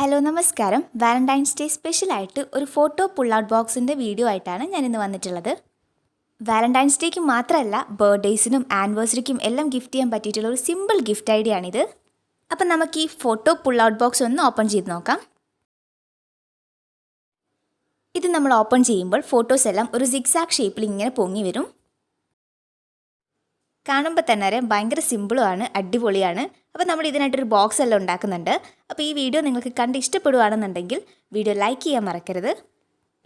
Hello നമസ്കാരം. Valentine's day സ്പെഷ്യലായിട്ട് ഒരു ഫോട്ടോ പുൾ ഔട്ട് ബോക്സിൻ്റെ വീഡിയോ ആയിട്ടാണ് ഞാനിന്ന് വന്നിട്ടുള്ളത്. വാലന്റൈൻസ് ഡേക്ക് മാത്രമല്ല, ബർത്ത്ഡേയ്സിനും ആനിവേഴ്സറിക്കും എല്ലാം ഗിഫ്റ്റ് ചെയ്യാൻ പറ്റിയിട്ടുള്ള ഒരു സിമ്പിൾ ഗിഫ്റ്റ് ഐഡിയ ആണിത്. അപ്പം നമുക്ക് ഈ ഫോട്ടോ പുൾ ഔട്ട് ബോക്സ് ഒന്ന് ഓപ്പൺ ചെയ്ത് നോക്കാം. ഇത് നമ്മൾ ഓപ്പൺ ചെയ്യുമ്പോൾ ഫോട്ടോസ് എല്ലാം ഒരു സിഗ്സാഗ് ഷേപ്പിൽ ഇങ്ങനെ പൊങ്ങി വരും. കാണുമ്പോൾ തന്നെ അറിയാം, ഭയങ്കര സിമ്പിളുമാണ്, അടിപൊളിയാണ്. അപ്പോൾ നമ്മൾ ഇതിനായിട്ടൊരു ബോക്സ് എല്ലാം ഉണ്ടാക്കുന്നുണ്ട്. അപ്പോൾ ഈ വീഡിയോ നിങ്ങൾക്ക് കണ്ട് ഇഷ്ടപ്പെടുകയാണെന്നുണ്ടെങ്കിൽ വീഡിയോ ലൈക്ക് ചെയ്യാൻ മറക്കരുത്.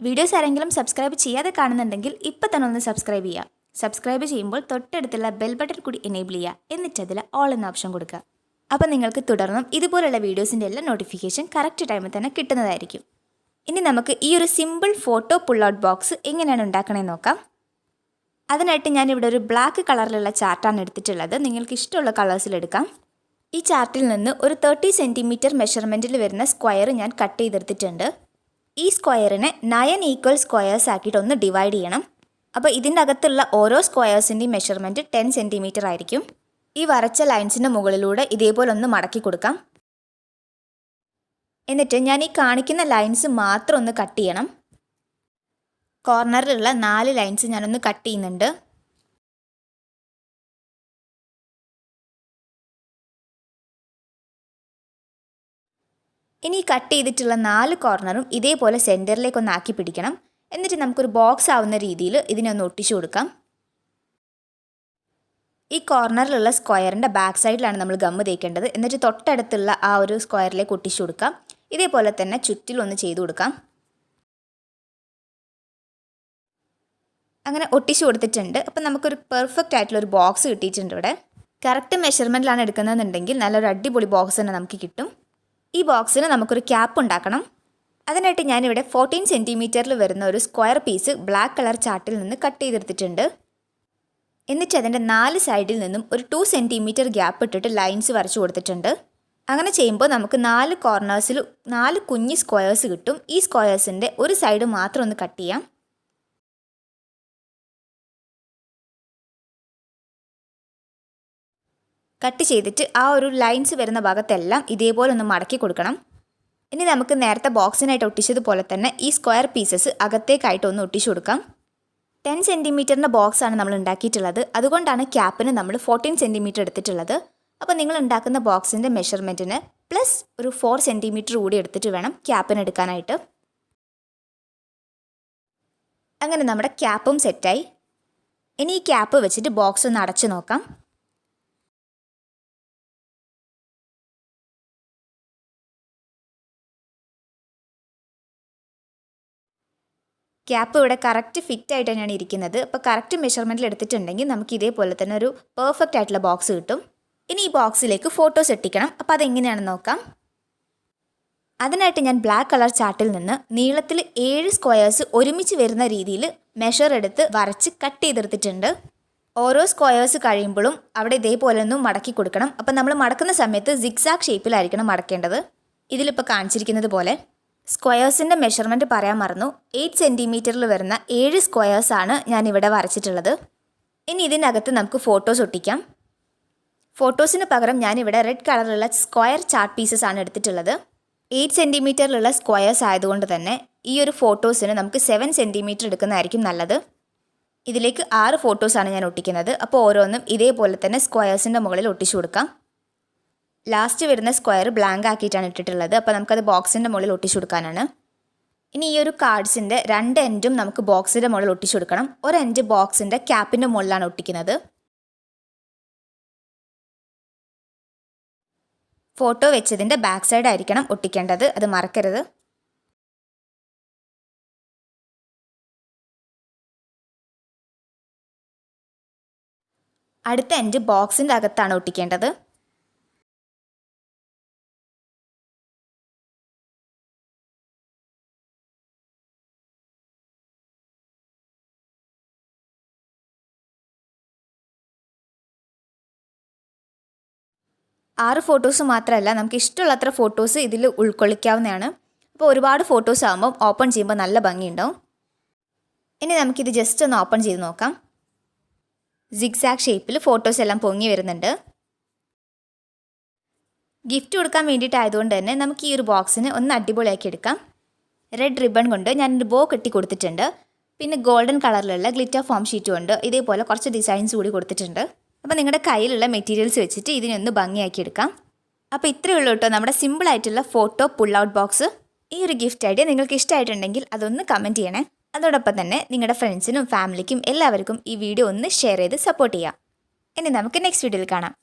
വീഡിയോസ് ആരെങ്കിലും സബ്സ്ക്രൈബ് ചെയ്യാതെ കാണുന്നുണ്ടെങ്കിൽ ഇപ്പോൾ തന്നെ ഒന്ന് സബ്സ്ക്രൈബ് ചെയ്യുക. സബ്സ്ക്രൈബ് ചെയ്യുമ്പോൾ തൊട്ടടുത്തുള്ള ബെൽ ബട്ടൺ കൂടി എനേബിൾ ചെയ്യുക, എന്നിട്ട് അതിൽ ഓൾ എന്ന ഓപ്ഷൻ കൊടുക്കുക. അപ്പോൾ നിങ്ങൾക്ക് തുടർന്നും ഇതുപോലുള്ള വീഡിയോസിൻ്റെ എല്ലാം നോട്ടിഫിക്കേഷൻ കറക്റ്റ് ടൈമിൽ തന്നെ കിട്ടുന്നതായിരിക്കും. ഇനി നമുക്ക് ഈ ഒരു simple photo pull out box എങ്ങനെയാണ് ഉണ്ടാക്കണമെന്ന് നോക്കാം. അതിനായിട്ട് ഞാനിവിടെ ഒരു ബ്ലാക്ക് കളറിലുള്ള ചാർട്ടാണ് എടുത്തിട്ടുള്ളത്. നിങ്ങൾക്ക് ഇഷ്ടമുള്ള കളേഴ്സിൽ എടുക്കാം. ഈ ചാർട്ടിൽ നിന്ന് ഒരു 30 സെൻറ്റിമീറ്റർ മെഷർമെൻറ്റിൽ വരുന്ന സ്ക്വയർ ഞാൻ കട്ട് ചെയ്തെടുത്തിട്ടുണ്ട്. ഈ സ്ക്വയറിനെ 9 ഈക്വൽ സ്ക്വയേഴ്സ് ആക്കിയിട്ട് ഒന്ന് ഡിവൈഡ് ചെയ്യണം. അപ്പോൾ ഇതിൻ്റെ അകത്തുള്ള ഓരോ സ്ക്വയേഴ്സിൻ്റെയും മെഷർമെൻറ്റ് 10 സെൻറ്റിമീറ്റർ ആയിരിക്കും. ഈ വരച്ച ലൈൻസിൻ്റെ മുകളിലൂടെ ഇതേപോലെ ഒന്ന് മടക്കി കൊടുക്കാം. എന്നിട്ട് ഞാൻ ഈ കാണിക്കുന്ന ലൈൻസ് മാത്രം ഒന്ന് കട്ട് ചെയ്യണം. കോർണറിലുള്ള 4 ലൈൻസ് ഞാനൊന്ന് കട്ട് ചെയ്യുന്നുണ്ട്. ഇനി കട്ട് ചെയ്തിട്ടുള്ള 4 കോർണറും ഇതേപോലെ സെൻറ്ററിലേക്ക് ഒന്ന് ആക്കി പിടിക്കണം. എന്നിട്ട് നമുക്കൊരു ബോക്സ് ആവുന്ന രീതിയിൽ ഇതിനെ ഒന്ന് ഒട്ടിച്ചു കൊടുക്കാം. ഈ കോർണറിലുള്ള സ്ക്വയറിൻ്റെ ബാക്ക് സൈഡിലാണ് നമ്മൾ ഗമ്മ് തേക്കേണ്ടത്. എന്നിട്ട് തൊട്ടടുത്തുള്ള ആ ഒരു സ്ക്വയറിലേക്ക് ഒട്ടിച്ചു കൊടുക്കാം. ഇതേപോലെ തന്നെ ചുറ്റിലൊന്ന് ചെയ്തു കൊടുക്കാം. അങ്ങനെ ഒട്ടിച്ചു കൊടുത്തിട്ടുണ്ട്. അപ്പം നമുക്കൊരു പെർഫെക്റ്റ് ആയിട്ടുള്ളൊരു ബോക്സ് കിട്ടിയിട്ടുണ്ട്. ഇവിടെ കറക്റ്റ് മെഷർമെൻറ്റിലാണ് എടുക്കുന്നതെന്നുണ്ടെങ്കിൽ നല്ലൊരു അടിപൊളി ബോക്സ് തന്നെ നമുക്ക് കിട്ടും. ഈ ബോക്സിന് നമുക്കൊരു ക്യാപ്പ് ഉണ്ടാക്കണം. അതിനായിട്ട് ഞാനിവിടെ 14 സെൻറ്റിമീറ്ററിൽ വരുന്ന ഒരു സ്ക്വയർ പീസ് ബ്ലാക്ക് കളർ ചാർട്ടിൽ നിന്ന് കട്ട് ചെയ്തെടുത്തിട്ടുണ്ട്. എന്നിട്ട് അതിൻ്റെ 4 സൈഡിൽ നിന്നും ഒരു 2 സെൻറ്റിമീറ്റർ ഗ്യാപ്പ് ഇട്ടിട്ട് ലൈൻസ് വരച്ചു കൊടുത്തിട്ടുണ്ട്. അങ്ങനെ ചെയ്യുമ്പോൾ നമുക്ക് 4 കോർണേഴ്സിൽ 4 കുഞ്ഞ് സ്ക്വയേഴ്സ് കിട്ടും. ഈ സ്ക്വയേഴ്സിൻ്റെ ഒരു സൈഡ് മാത്രം ഒന്ന് കട്ട് ചെയ്യാം. കട്ട് ചെയ്തിട്ട് ആ ഒരു ലൈൻസ് വരുന്ന ഭാഗത്തെല്ലാം ഇതേപോലെ ഒന്ന് മടക്കി കൊടുക്കണം. ഇനി നമുക്ക് നേരത്തെ ബോക്സിനായിട്ട് ഒട്ടിച്ചതുപോലെ തന്നെ ഈ സ്ക്വയർ പീസസ് അകത്തേക്കായിട്ട് ഒന്ന് ഒട്ടിച്ചു കൊടുക്കാം. 10 സെൻറ്റിമീറ്ററിൻ്റെ ബോക്സാണ് നമ്മൾ ഉണ്ടാക്കിയിട്ടുള്ളത്. അതുകൊണ്ടാണ് ക്യാപ്പിന് നമ്മൾ 14 സെൻറ്റിമീറ്റർ എടുത്തിട്ടുള്ളത്. അപ്പോൾ നിങ്ങൾ ഉണ്ടാക്കുന്ന ബോക്സിൻ്റെ മെഷർമെൻറ്റിന് പ്ലസ് ഒരു 4 സെൻറ്റിമീറ്റർ കൂടി എടുത്തിട്ട് വേണം ക്യാപ്പിന് എടുക്കാനായിട്ട്. അങ്ങനെ നമ്മുടെ ക്യാപ്പും സെറ്റായി. ഇനി ഈ ക്യാപ്പ് വെച്ചിട്ട് ബോക്സ് ഒന്ന് അടച്ചു നോക്കാം. ക്യാപ്പ് ഇവിടെ കറക്റ്റ് ഫിറ്റ് ആയിട്ട് തന്നെയാണ് ഇരിക്കുന്നത്. അപ്പോൾ കറക്റ്റ് മെഷർമെൻറ്റിൽ എടുത്തിട്ടുണ്ടെങ്കിൽ നമുക്ക് ഇതേപോലെ തന്നെ ഒരു പെർഫെക്റ്റ് ആയിട്ടുള്ള ബോക്സ് കിട്ടും. ഇനി ഈ ബോക്സിലേക്ക് ഫോട്ടോസ് ഒട്ടിക്കണം. അപ്പോൾ അതെങ്ങനെയാണെന്ന് നോക്കാം. അതിനായിട്ട് ഞാൻ ബ്ലാക്ക് കളർ ചാർട്ടിൽ നിന്ന് നീളത്തിൽ 7 സ്ക്വയേഴ്സ് ഒരുമിച്ച് വരുന്ന രീതിയിൽ മെഷർ എടുത്ത് വരച്ച് കട്ട് ചെയ്തെടുത്തിട്ടുണ്ട്. ഓരോ സ്ക്വയേഴ്സ് കഴിയുമ്പോഴും അവിടെ ഇതേപോലെ ഒന്നും മടക്കി കൊടുക്കണം. അപ്പോൾ നമ്മൾ മടക്കുന്ന സമയത്ത് സിഗ്സാഗ് ഷേപ്പിലായിരിക്കണം മടക്കേണ്ടത്. ഇതിലിപ്പോൾ കാണിച്ചിരിക്കുന്നത് പോലെ. സ്ക്വയേഴ്സിൻ്റെ മെഷർമെൻറ്റ് പറയാൻ മറന്നു. 8 സെൻറ്റിമീറ്ററിൽ വരുന്ന 7 സ്ക്വയേഴ്സാണ് ഞാനിവിടെ വരച്ചിട്ടുള്ളത്. ഇനി ഇതിനകത്ത് നമുക്ക് ഫോട്ടോസ് ഒട്ടിക്കാം. ഫോട്ടോസിന് പകരം ഞാനിവിടെ റെഡ് കളറിലുള്ള സ്ക്വയർ ചാർട്ട് പീസസ് ആണ് എടുത്തിട്ടുള്ളത്. 8 സെൻറ്റിമീറ്ററിലുള്ള സ്ക്വയേഴ്സ് ആയതുകൊണ്ട് തന്നെ ഈ ഒരു ഫോട്ടോസിന് നമുക്ക് 7 സെൻറ്റിമീറ്റർ എടുക്കുന്നതായിരിക്കും നല്ലത്. ഇതിലേക്ക് 6 ഫോട്ടോസാണ് ഞാൻ ഒട്ടിക്കുന്നത്. അപ്പോൾ ഓരോന്നും ഇതേപോലെ തന്നെ സ്ക്വയേഴ്സിൻ്റെ മുകളിൽ ഒട്ടിച്ചു കൊടുക്കാം. ലാസ്റ്റ് വരുന്ന സ്ക്വയർ ബ്ലാങ്ക് ആക്കിയിട്ടാണ് ഇട്ടിട്ടുള്ളത്. അപ്പോൾ നമുക്കത് ബോക്സിൻ്റെ മുകളിൽ ഒട്ടിച്ചു കൊടുക്കാനാണ്. ഇനി ഈ ഒരു കാർഡ്സിൻ്റെ 2 എൻഡും നമുക്ക് ബോക്സിൻ്റെ മുകളിൽ ഒട്ടിച്ചു കൊടുക്കണം. ഒരു എൻഡ് ബോക്സിൻ്റെ ക്യാപ്പിൻ്റെ മുകളിലാണ് ഒട്ടിക്കുന്നത്. ഫോട്ടോ വെച്ചതിൻ്റെ ബാക്ക് സൈഡ് ആയിരിക്കണം ഒട്ടിക്കേണ്ടത്, അത് മറക്കരുത്. അടുത്ത എൻഡ് ബോക്സിൻ്റെ അകത്താണ് ഒട്ടിക്കേണ്ടത്. ആറ് ഫോട്ടോസ് മാത്രമല്ല, നമുക്ക് ഇഷ്ടമുള്ളത്ര ഫോട്ടോസ് ഇതിൽ ഉൾക്കൊള്ളിക്കാവുന്നതാണ്. അപ്പോൾ ഒരുപാട് ഫോട്ടോസ് ആകുമ്പോൾ ഓപ്പൺ ചെയ്യുമ്പോൾ നല്ല ഭംഗിയുണ്ടാവും. ഇനി നമുക്കിത് ജസ്റ്റ് ഒന്ന് ഓപ്പൺ ചെയ്ത് നോക്കാം. സിഗ്സാഗ് ഷേപ്പിൽ ഫോട്ടോസ് എല്ലാം പൊങ്ങി വരുന്നുണ്ട്. ഗിഫ്റ്റ് കൊടുക്കാൻ വേണ്ടിയിട്ടായതുകൊണ്ട് തന്നെ നമുക്ക് ഈ ഒരു ബോക്സിന് ഒന്ന് അടിപൊളിയാക്കി എടുക്കാം. റെഡ് റിബൺ കൊണ്ട് ഞാനൊരു ബോ കെട്ടി കൊടുത്തിട്ടുണ്ട്. പിന്നെ ഗോൾഡൻ കളറിലുള്ള ഗ്ലിറ്റർ ഫോം ഷീറ്റും ഉണ്ട്. ഇതേപോലെ കുറച്ച് ഡിസൈൻസ് കൂടി കൊടുത്തിട്ടുണ്ട്. അപ്പോൾ നിങ്ങളുടെ കയ്യിലുള്ള മെറ്റീരിയൽസ് വെച്ചിട്ട് ഇതിനൊന്ന് ഭംഗിയാക്കി എടുക്കാം. അപ്പോൾ ഇത്രയേ ഉള്ളൂ കേട്ടോ നമ്മുടെ സിമ്പിളായിട്ടുള്ള ഫോട്ടോ പുൾ ഔട്ട് ബോക്സ്. ഈ ഒരു ഗിഫ്റ്റ് ഐഡിയ നിങ്ങൾക്ക് ഇഷ്ടമായിട്ടുണ്ടെങ്കിൽ അതൊന്ന് കമൻറ്റ് ചെയ്യണേ. അതോടൊപ്പം തന്നെ നിങ്ങളുടെ ഫ്രണ്ട്സിനും ഫാമിലിക്കും എല്ലാവർക്കും ഈ വീഡിയോ ഒന്ന് ഷെയർ ചെയ്ത് സപ്പോർട്ട് ചെയ്യാം. ഇനി നമുക്ക് നെക്സ്റ്റ് വീഡിയോയിൽ കാണാം.